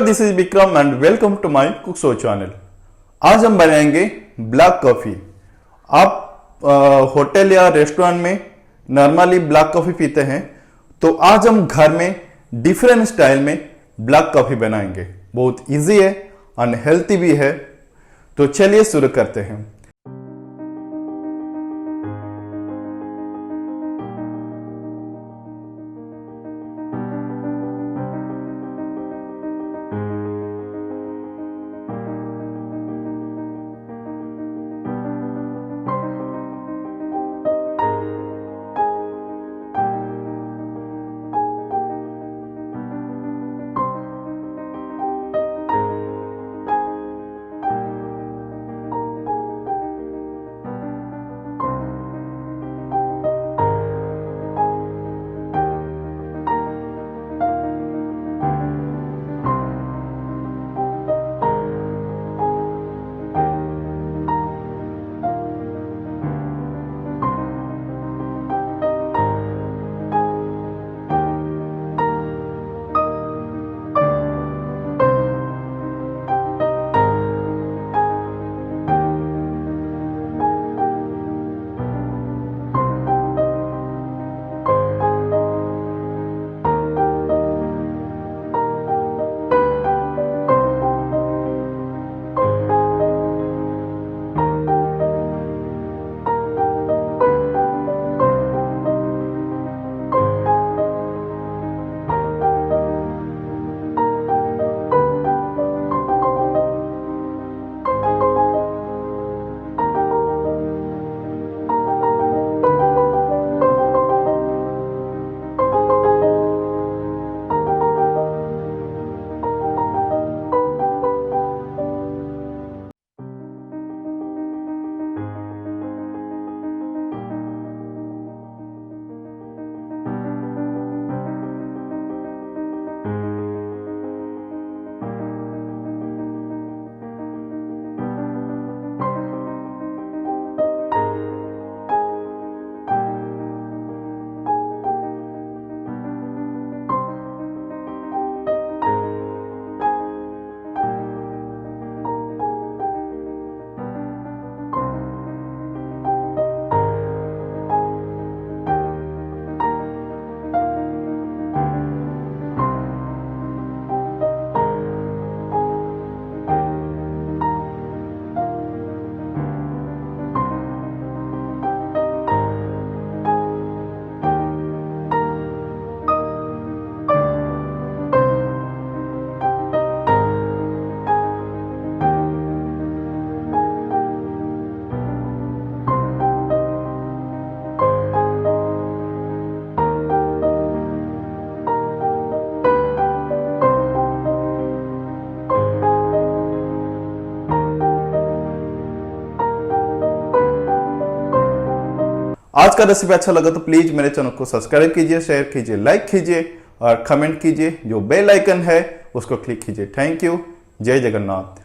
This is Vikram and welcome to my cook show channel. आज हम बनाएंगे ब्लैक कॉफी। आप होटल या रेस्टोरेंट में नॉर्मली ब्लैक कॉफी पीते हैं, तो आज हम घर में डिफरेंट स्टाइल में ब्लैक कॉफी बनाएंगे। बहुत इजी है और हेल्थी भी है, तो चलिए शुरू करते हैं। आज का रेसिपी अच्छा लगा तो प्लीज मेरे चैनल को सब्सक्राइब कीजिए, शेयर कीजिए, लाइक कीजिए और कमेंट कीजिए। जो बेल आइकन है उसको क्लिक कीजिए। Thank you. जय जगन्नाथ।